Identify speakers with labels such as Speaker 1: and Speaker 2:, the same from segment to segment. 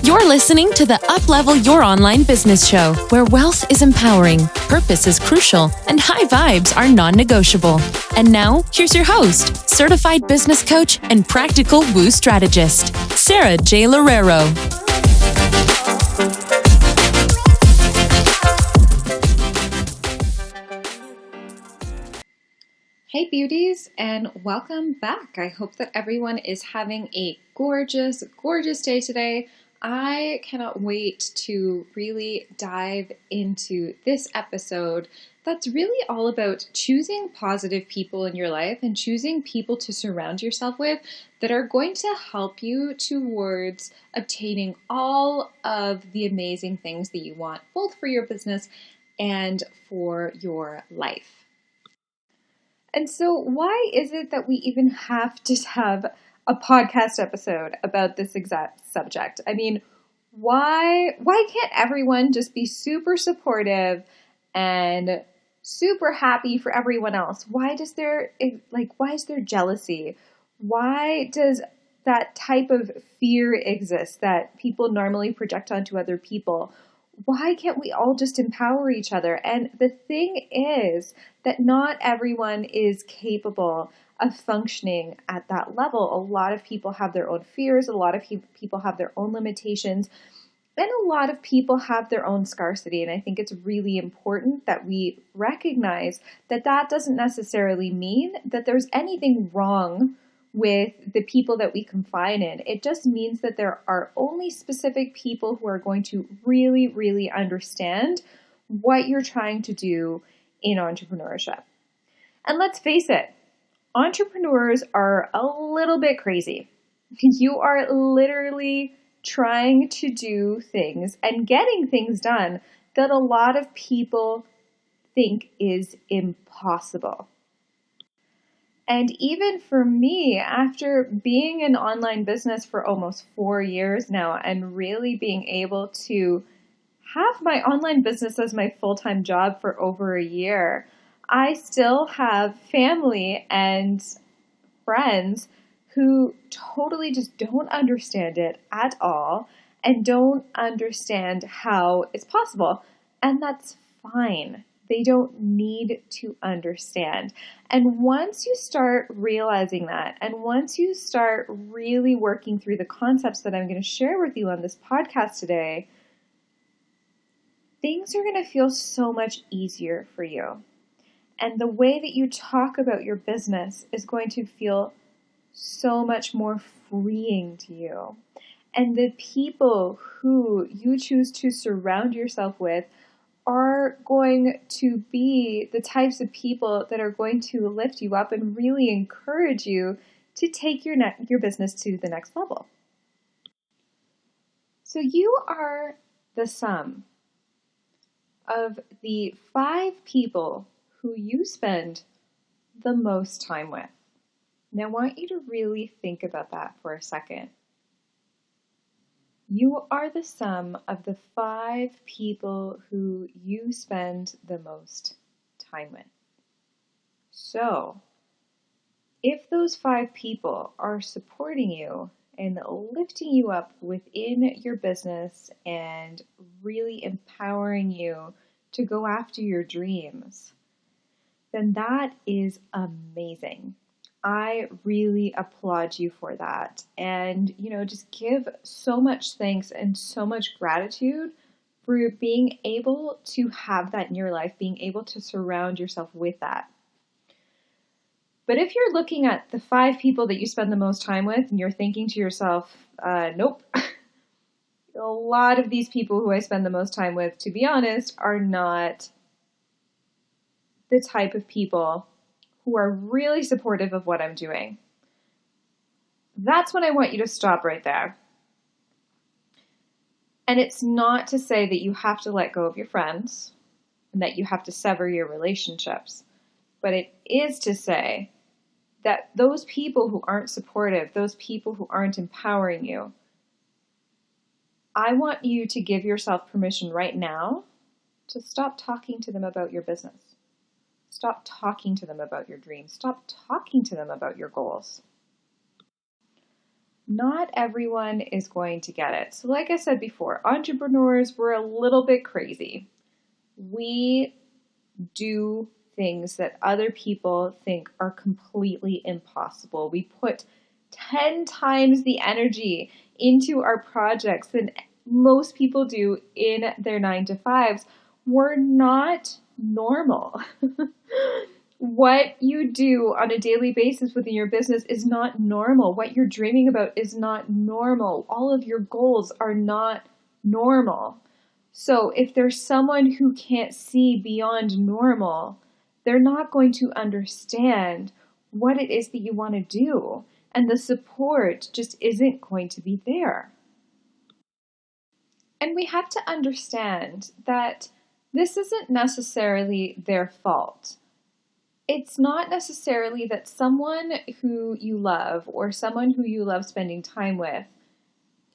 Speaker 1: You're listening to the Uplevel Your Online Business Show, where wealth is empowering, purpose is crucial, and high vibes are non-negotiable. And now, here's your host, certified business coach and practical woo strategist, Sara J. Loureiro.
Speaker 2: Hey beauties, and welcome back. I hope that everyone is having a gorgeous, gorgeous day today. I cannot wait to really dive into this episode that's really all about choosing positive people in your life and choosing people to surround yourself with that are going to help you towards obtaining all of the amazing things that you want, both for your business and for your life. And so why is it that we even have to have a podcast episode about this exact subject? I mean, why can't everyone just be super supportive and super happy for everyone else? Why is there jealousy? Why does that type of fear exist that people normally project onto other people? Why can't we all just empower each other? And the thing is that not everyone is capable of functioning at that level. A lot of people have their own fears. A lot of people have their own limitations. And a lot of people have their own scarcity. And I think it's really important that we recognize that that doesn't necessarily mean that there's anything wrong with the people that we confide in. It just means that there are only specific people who are going to really, really understand what you're trying to do in entrepreneurship. And let's face it, entrepreneurs are a little bit crazy. You are literally trying to do things and getting things done that a lot of people think is impossible. And even for me, after being in online business for almost 4 years now and really being able to have my online business as my full-time job for over a year, I still have family and friends who totally just don't understand it at all and don't understand how it's possible. And that's fine. They don't need to understand. And once you start realizing that, and once you start really working through the concepts that I'm going to share with you on this podcast today, things are going to feel so much easier for you. And the way that you talk about your business is going to feel so much more freeing to you. And the people who you choose to surround yourself with are going to be the types of people that are going to lift you up and really encourage you to take your business to the next level. So you are the sum of the 5 people who you spend the most time with. Now I want you to really think about that for a second. You are the sum of the 5 people who you spend the most time with. So, if those 5 people are supporting you and lifting you up within your business and really empowering you to go after your dreams, then that is amazing. I really applaud you for that. And, just give so much thanks and so much gratitude for being able to have that in your life, being able to surround yourself with that. But if you're looking at the 5 people that you spend the most time with and you're thinking to yourself, nope, a lot of these people who I spend the most time with, to be honest, are not the type of people who are really supportive of what I'm doing. That's when I want you to stop right there. And it's not to say that you have to let go of your friends and that you have to sever your relationships, but it is to say that those people who aren't supportive, those people who aren't empowering you, I want you to give yourself permission right now to stop talking to them about your business. Stop talking to them about your dreams. Stop talking to them about your goals. not everyone is going to get it. So like I said before, entrepreneurs, we're a little bit crazy. We do things that other people think are completely impossible. We put 10 times the energy into our projects than most people do in their 9 to 5s. We're not normal. What you do on a daily basis within your business is not normal. What you're dreaming about is not normal. All of your goals are not normal. So if there's someone who can't see beyond normal, they're not going to understand what it is that you want to do. And the support just isn't going to be there. And we have to understand that this isn't necessarily their fault. It's not necessarily that someone who you love or someone who you love spending time with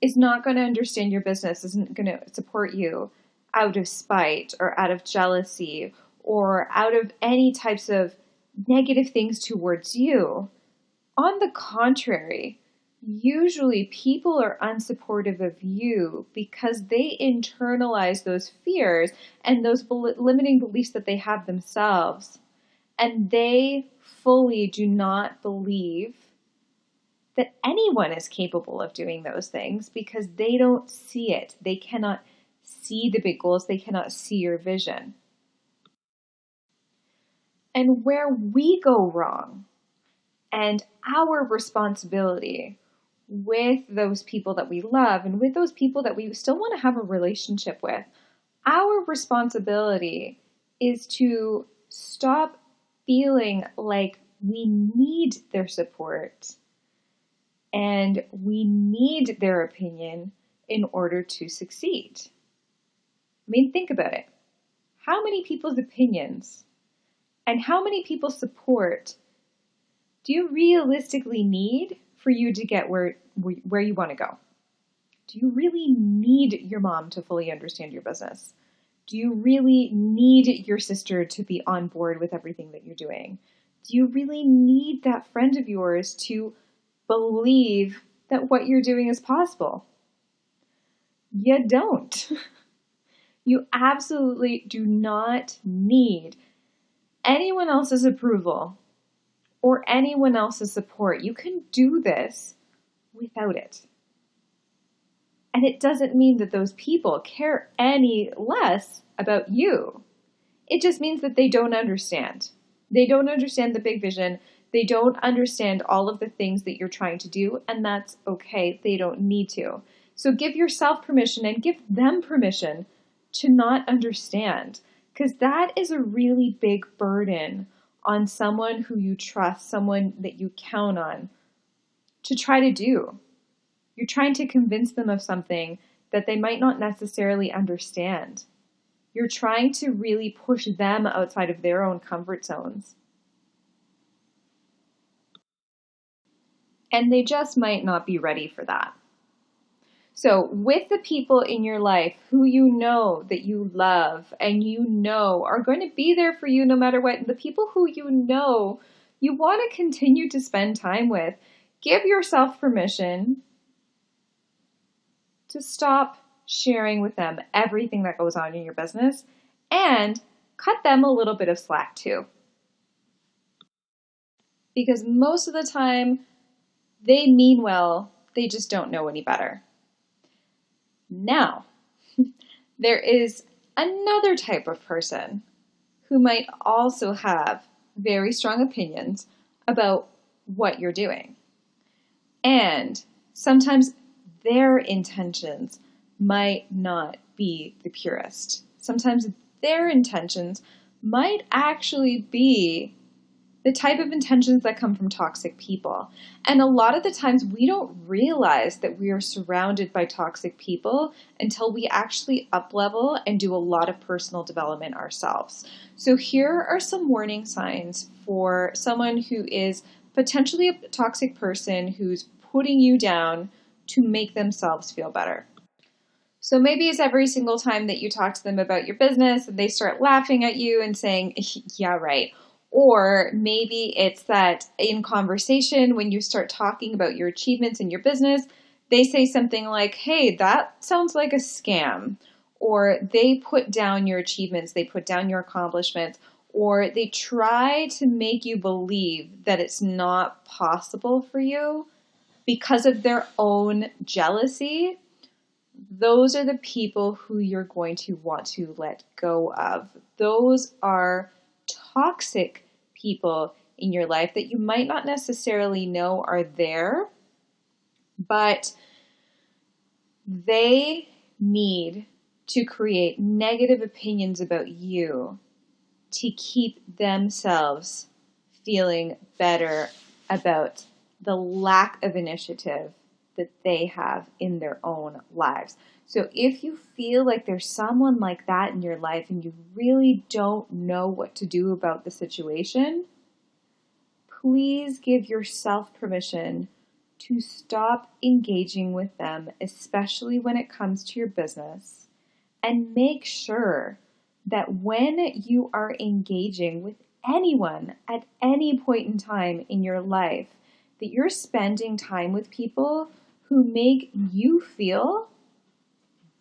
Speaker 2: is not going to understand your business, isn't going to support you out of spite or out of jealousy or out of any types of negative things towards you. On the contrary, usually people are unsupportive of you because they internalize those fears and those limiting beliefs that they have themselves. And they fully do not believe that anyone is capable of doing those things because they don't see it. They cannot see the big goals. They cannot see your vision. And where we go wrong and our responsibility with those people that we love and with those people that we still want to have a relationship with, our responsibility is to stop feeling like we need their support and we need their opinion in order to succeed. I mean, think about it. How many people's opinions and how many people's support do you realistically need for you to get where you want to go? Do you really need your mom to fully understand your business? Do you really need your sister to be on board with everything that you're doing? Do you really need that friend of yours to believe that what you're doing is possible? You don't. You absolutely do not need anyone else's approval or anyone else's support. You can do this without it. And it doesn't mean that those people care any less about you. It just means that they don't understand. They don't understand the big vision. They don't understand all of the things that you're trying to do, and that's okay. They don't need to. So give yourself permission and give them permission to not understand, because that is a really big burden on someone who you trust, someone that you count on to try to do. You're trying to convince them of something that they might not necessarily understand. You're trying to really push them outside of their own comfort zones. And they just might not be ready for that. So with the people in your life who you know that you love and you know are going to be there for you no matter what, and the people who you know you want to continue to spend time with, give yourself permission to stop sharing with them everything that goes on in your business and cut them a little bit of slack too. Because most of the time, they mean well, they just don't know any better. Now, there is another type of person who might also have very strong opinions about what you're doing. And sometimes their intentions might not be the purest. Sometimes their intentions might actually be the type of intentions that come from toxic people. And a lot of the times we don't realize that we are surrounded by toxic people until we actually up-level and do a lot of personal development ourselves. So here are some warning signs for someone who is potentially a toxic person who's putting you down to make themselves feel better. So maybe it's every single time that you talk to them about your business and they start laughing at you and saying, yeah, right. Or maybe it's that in conversation, when you start talking about your achievements in your business, they say something like, hey, that sounds like a scam. Or they put down your achievements, they put down your accomplishments, or they try to make you believe that it's not possible for you because of their own jealousy. Those are the people who you're going to want to let go of. Those are toxic people in your life that you might not necessarily know are there, but they need to create negative opinions about you to keep themselves feeling better about the lack of initiative that they have in their own lives. So if you feel like there's someone like that in your life and you really don't know what to do about the situation, please give yourself permission to stop engaging with them, especially when it comes to your business, and make sure that when you are engaging with anyone at any point in time in your life, that you're spending time with people who make you feel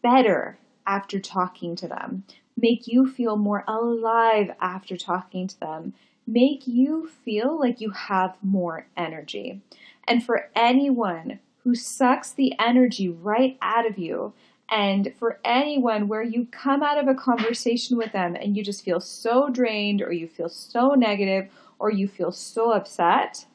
Speaker 2: better after talking to them, make you feel more alive after talking to them, make you feel like you have more energy. And for anyone who sucks the energy right out of you, and for anyone where you come out of a conversation with them and you just feel so drained, or you feel so negative, or you feel so upset,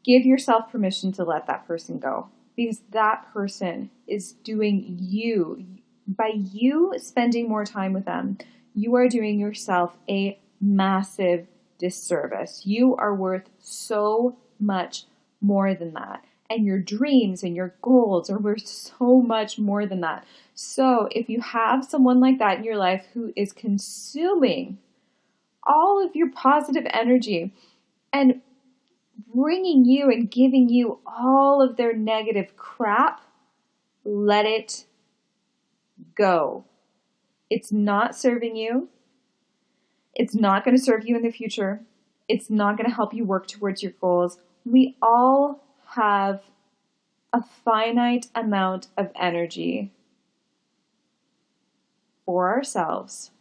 Speaker 2: give yourself permission to let that person go. Because that person is doing you. By you spending more time with them, you are doing yourself a massive disservice. You are worth so much more than that. And your dreams and your goals are worth so much more than that. So if you have someone like that in your life who is consuming all of your positive energy and bringing you and giving you all of their negative crap, let it go. It's not serving you. It's not going to serve you in the future. It's not going to help you work towards your goals. We all have a finite amount of energy for ourselves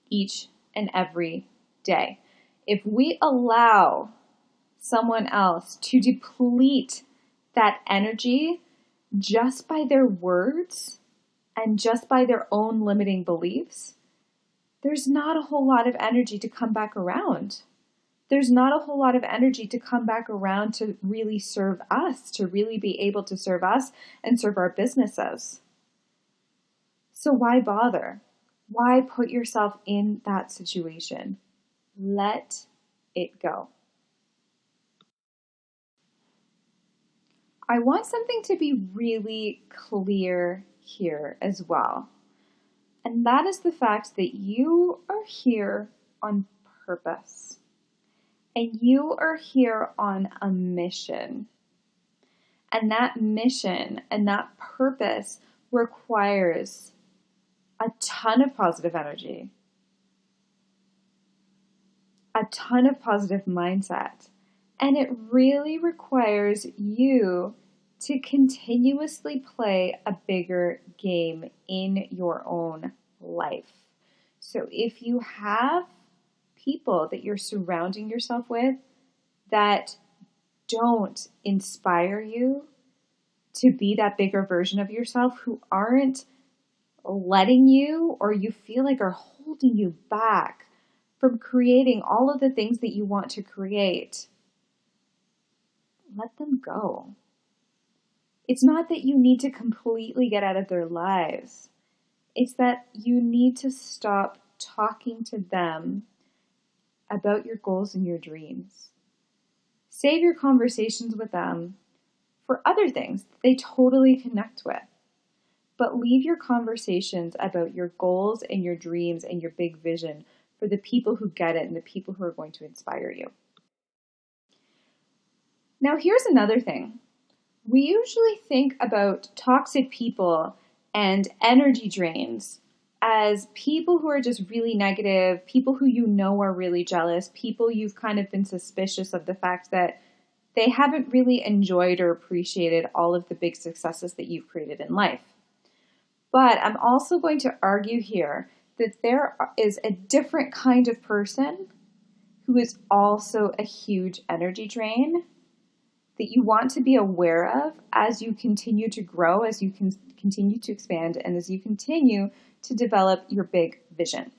Speaker 2: each and every day. If we allow someone else to deplete that energy just by their words and just by their own limiting beliefs, there's not a whole lot of energy to come back around. There's not a whole lot of energy to come back around to really serve us, to really be able to serve us and serve our businesses. So why bother? Why put yourself in that situation? Let it go. I want something to be really clear here as well. And that is the fact that you are here on purpose. And you are here on a mission. And that mission and that purpose requires a ton of positive energy, a ton of positive mindset. And it really requires you to continuously play a bigger game in your own life. So if you have people that you're surrounding yourself with that don't inspire you to be that bigger version of yourself, who aren't letting you, or you feel like are holding you back from creating all of the things that you want to create, let them go. It's not that you need to completely get out of their lives. It's that you need to stop talking to them about your goals and your dreams. Save your conversations with them for other things that they totally connect with. But leave your conversations about your goals and your dreams and your big vision for the people who get it and the people who are going to inspire you. Now, here's another thing. We usually think about toxic people and energy drains as people who are just really negative, people who you know are really jealous, people you've kind of been suspicious of the fact that they haven't really enjoyed or appreciated all of the big successes that you've created in life. But I'm also going to argue here that there is a different kind of person who is also a huge energy drain that you want to be aware of as you continue to grow, as you can continue to expand, and as you continue to develop your big vision.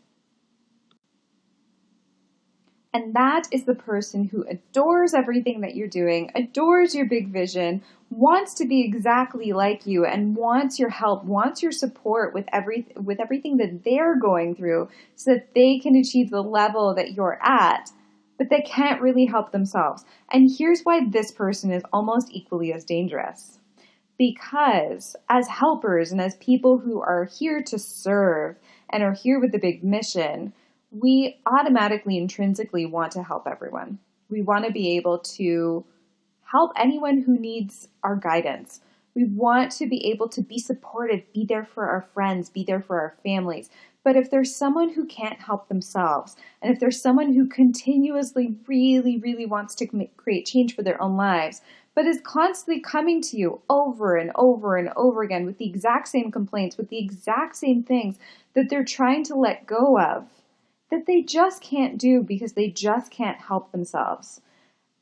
Speaker 2: And that is the person who adores everything that you're doing, adores your big vision, wants to be exactly like you, and wants your help, wants your support with everything that they're going through so that they can achieve the level that you're at, but they can't really help themselves. And here's why this person is almost equally as dangerous. Because as helpers and as people who are here to serve and are here with the big mission, we automatically, intrinsically want to help everyone. We want to be able to help anyone who needs our guidance. We want to be able to be supported, be there for our friends, be there for our families. But if there's someone who can't help themselves, and if there's someone who continuously really, really wants to create change for their own lives, but is constantly coming to you over and over and over again with the exact same complaints, with the exact same things that they're trying to let go of, that they just can't do because they just can't help themselves,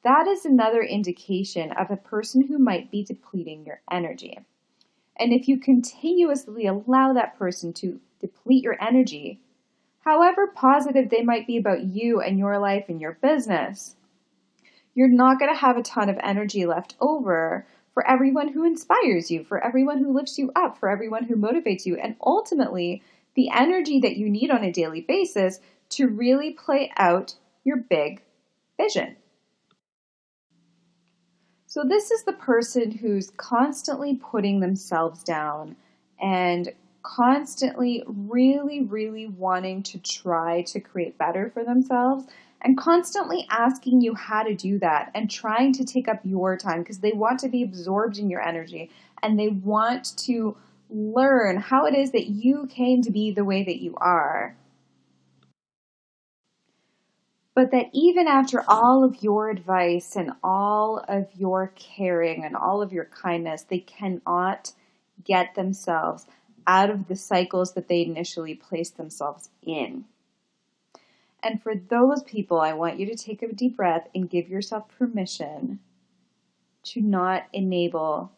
Speaker 2: that is another indication of a person who might be depleting your energy. And if you continuously allow that person to deplete your energy, however positive they might be about you and your life and your business, you're not going to have a ton of energy left over for everyone who inspires you, for everyone who lifts you up, for everyone who motivates you, and ultimately the energy that you need on a daily basis to really play out your big vision. So this is the person who's constantly putting themselves down and constantly really, really wanting to try to create better for themselves and constantly asking you how to do that and trying to take up your time because they want to be absorbed in your energy and they want to learn how it is that you came to be the way that you are. But that even after all of your advice and all of your caring and all of your kindness, they cannot get themselves out of the cycles that they initially placed themselves in. And for those people, I want you to take a deep breath and give yourself permission to not enable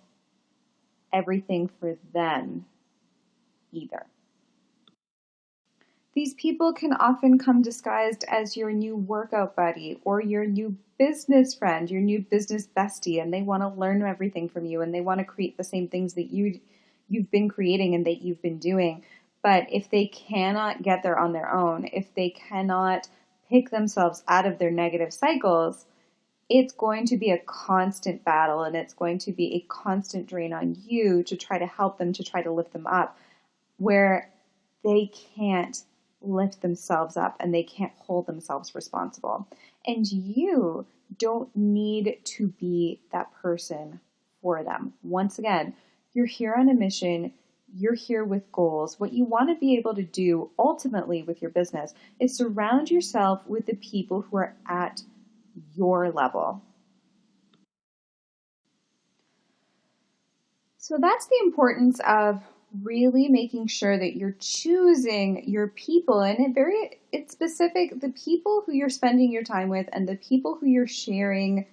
Speaker 2: everything for them either. These people can often come disguised as your new workout buddy or your new business friend, your new business bestie, and they want to learn everything from you and they want to create the same things that you've been creating and that you've been doing. But if they cannot get there on their own, if they cannot pick themselves out of their negative cycles, it's going to be a constant battle and it's going to be a constant drain on you to try to help them, to try to lift them up, where they can't lift themselves up and they can't hold themselves responsible. And you don't need to be that person for them. Once again, you're here on a mission. You're here with goals. What you want to be able to do ultimately with your business is surround yourself with the people who are at your level. So that's the importance of really making sure that you're choosing your people, and it's specific, the people who you're spending your time with and the people who you're sharing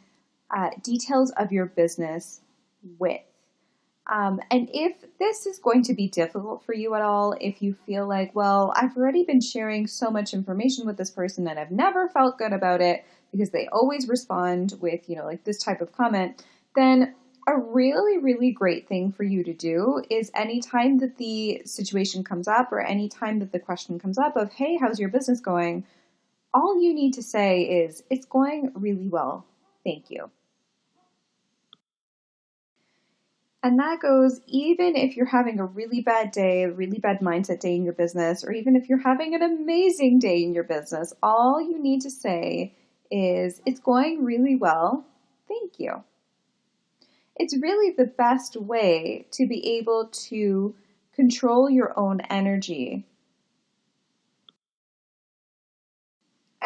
Speaker 2: details of your business with. And if this is going to be difficult for you at all, if you feel like, well, I've already been sharing so much information with this person and I've never felt good about it because they always respond with, like this type of comment, then a really, really great thing for you to do is anytime that the situation comes up or anytime that the question comes up of, hey, how's your business going? All you need to say is, it's going really well. Thank you. And that goes even if you're having a really bad day, a really bad mindset day in your business, or even if you're having an amazing day in your business, all you need to say is, it's going really well. Thank you. It's really the best way to be able to control your own energy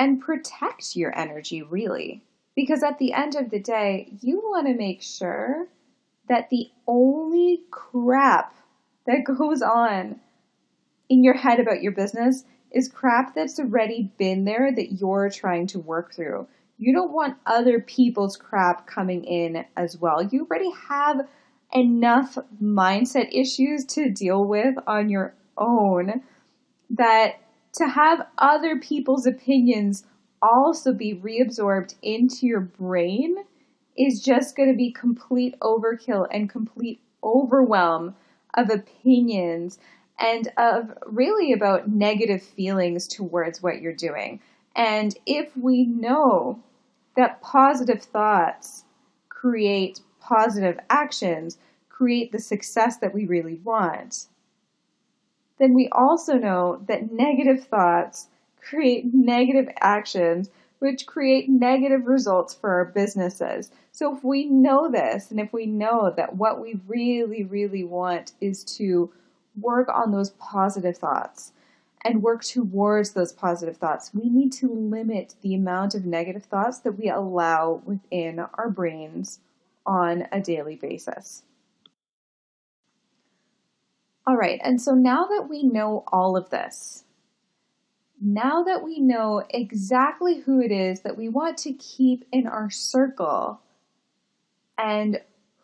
Speaker 2: and protect your energy, really. Because at the end of the day, you want to make sure that the only crap that goes on in your head about your business is crap that's already been there that you're trying to work through. You don't want other people's crap coming in as well. You already have enough mindset issues to deal with on your own that to have other people's opinions also be reabsorbed into your brain is just going to be complete overkill and complete overwhelm of opinions and of really about negative feelings towards what you're doing. And if we know that positive thoughts create positive actions, create the success that we really want, then we also know that negative thoughts create negative actions, which create negative results for our businesses. So if we know this, and if we know that what we really, really want is to work on those positive thoughts and work towards those positive thoughts, we need to limit the amount of negative thoughts that we allow within our brains on a daily basis. All right, and so now that we know all of this, now that we know exactly who it is that we want to keep in our circle and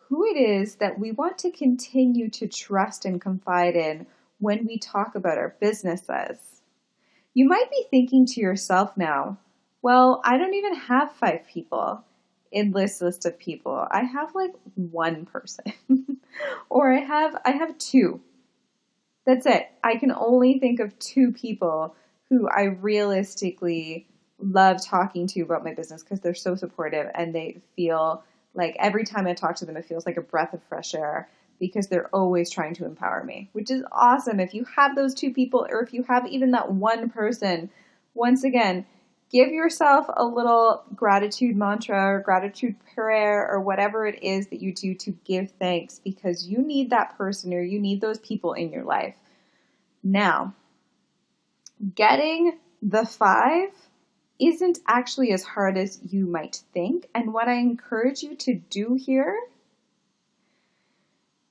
Speaker 2: who it is that we want to continue to trust and confide in when we talk about our businesses, you might be thinking to yourself now, well, I don't even have 5 people in this list of people. I have like 1 person or I have 2. That's it. I can only think of 2 people who I realistically love talking to about my business because they're so supportive and they feel like every time I talk to them, it feels like a breath of fresh air because they're always trying to empower me, which is awesome. If you have those 2 people or if you have even that 1 person, once again, give yourself a little gratitude mantra or gratitude prayer or whatever it is that you do to give thanks because you need that person or you need those people in your life. Now, getting the 5 isn't actually as hard as you might think. And what I encourage you to do here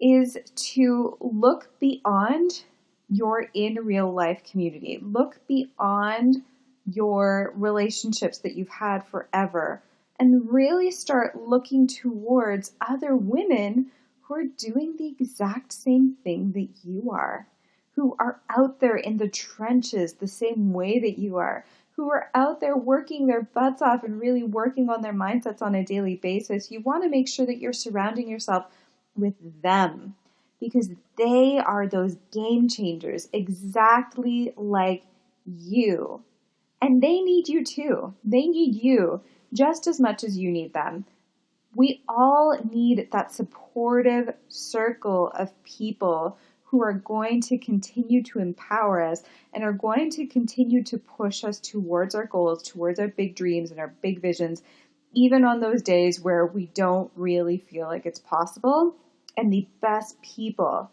Speaker 2: is to look beyond your in real life community. Look beyond your relationships that you've had forever and really start looking towards other women who are doing the exact same thing that you are, who are out there in the trenches the same way that you are, who are out there working their butts off and really working on their mindsets on a daily basis. You want to make sure that you're surrounding yourself with them because they are those game changers exactly like you. And they need you too. They need you just as much as you need them. We all need that supportive circle of people who are going to continue to empower us and are going to continue to push us towards our goals, towards our big dreams and our big visions, even on those days where we don't really feel like it's possible. And the best people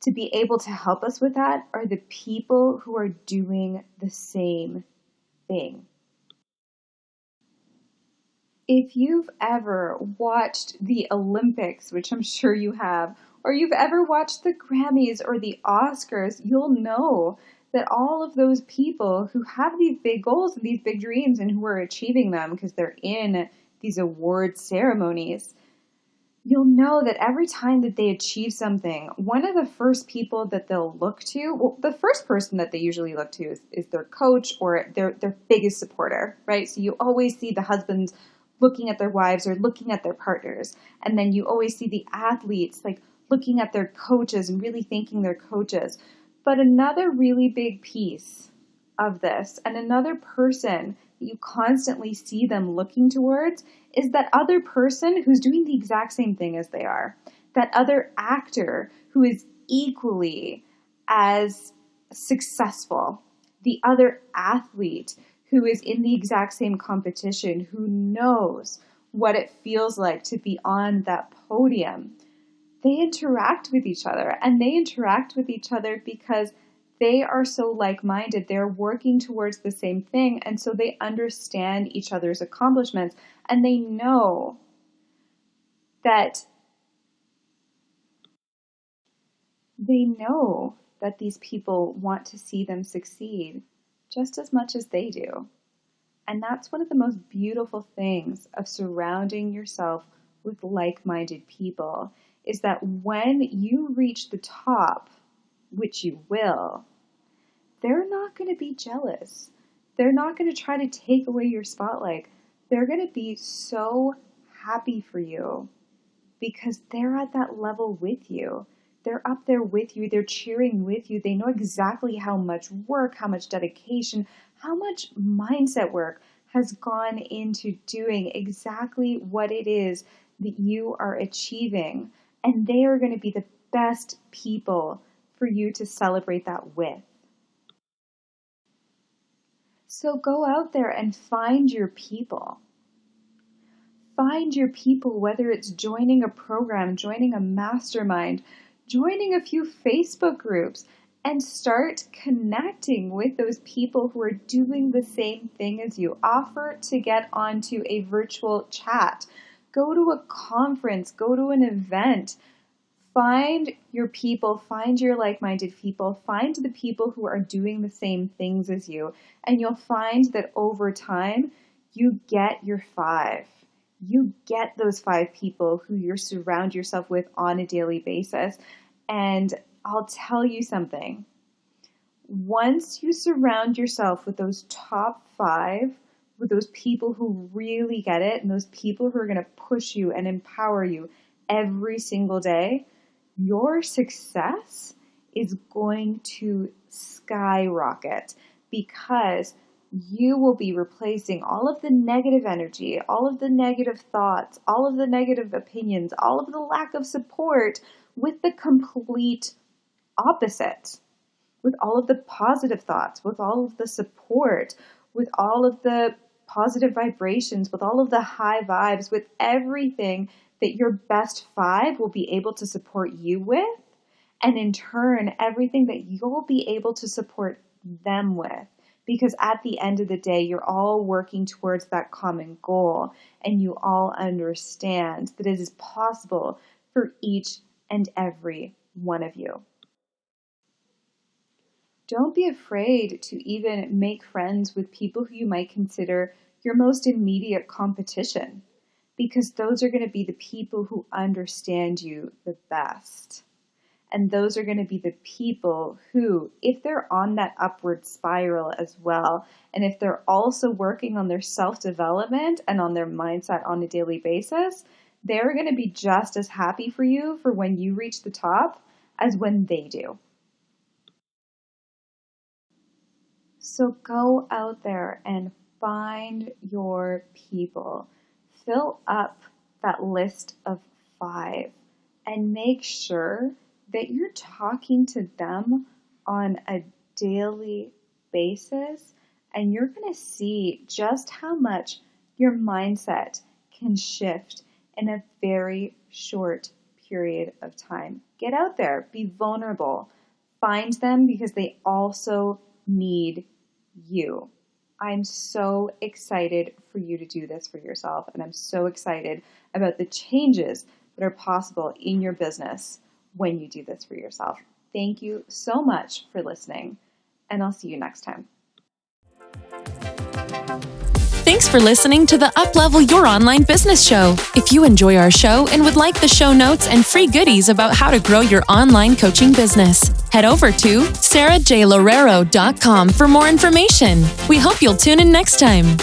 Speaker 2: to be able to help us with that are the people who are doing the same thing. If you've ever watched the Olympics, which I'm sure you have, or you've ever watched the Grammys or the Oscars, you'll know that all of those people who have these big goals and these big dreams and who are achieving them because they're in these award ceremonies, you'll know that every time that they achieve something, one of the first people that they'll look to, well, the first person that they usually look to is their coach or their biggest supporter, right? So you always see the husbands looking at their wives or looking at their partners. And then you always see the athletes like looking at their coaches and really thanking their coaches. But another really big piece of this and another person that you constantly see them looking towards is that other person who's doing the exact same thing as they are. That other actor who is equally as successful. The other athlete who is in the exact same competition, who knows what it feels like to be on that podium. They interact with each other, and they interact with each other because they are so like-minded. They're working towards the same thing, and so they understand each other's accomplishments, and they know that these people want to see them succeed just as much as they do. And that's one of the most beautiful things of surrounding yourself with like-minded people, is that when you reach the top, which you will, they're not going to be jealous. They're not going to try to take away your spotlight. They're going to be so happy for you because they're at that level with you. They're up there with you. They're cheering with you. They know exactly how much work, how much dedication, how much mindset work has gone into doing exactly what it is that you are achieving. And they are going to be the best people for you to celebrate that with. So go out there and find your people. Find your people, whether it's joining a program, joining a mastermind, joining a few Facebook groups, and start connecting with those people who are doing the same thing as you. Offer to get onto a virtual chat. Go to a conference, go to an event. Find your people, find your like-minded people, find the people who are doing the same things as you, and you'll find that over time, you get your 5. You get those 5 people who you surround yourself with on a daily basis. And I'll tell you something. Once you surround yourself with those top 5, with those people who really get it, and those people who are going to push you and empower you every single day, your success is going to skyrocket, because you will be replacing all of the negative energy, all of the negative thoughts, all of the negative opinions, all of the lack of support with the complete opposite, with all of the positive thoughts, with all of the support, with all of the positive vibrations, with all of the high vibes, with everything that your best 5 will be able to support you with, and in turn, everything that you'll be able to support them with. Because at the end of the day, you're all working towards that common goal, and you all understand that it is possible for each and every one of you. Don't be afraid to even make friends with people who you might consider your most immediate competition, because those are going to be the people who understand you the best. And those are going to be the people who, if they're on that upward spiral as well, and if they're also working on their self-development and on their mindset on a daily basis, they're going to be just as happy for you for when you reach the top as when they do. So go out there and find your people. Fill up that list of 5 and make sure that you're talking to them on a daily basis, and you're going to see just how much your mindset can shift in a very short period of time. Get out there, be vulnerable, find them, because they also need you. I'm so excited for you to do this for yourself, and I'm so excited about the changes that are possible in your business when you do this for yourself. Thank you so much for listening, and I'll see you next time.
Speaker 1: Thanks for listening to the Uplevel Your Online Business Show. If you enjoy our show and would like the show notes and free goodies about how to grow your online coaching business, head over to sarajlorero.com for more information. We hope you'll tune in next time.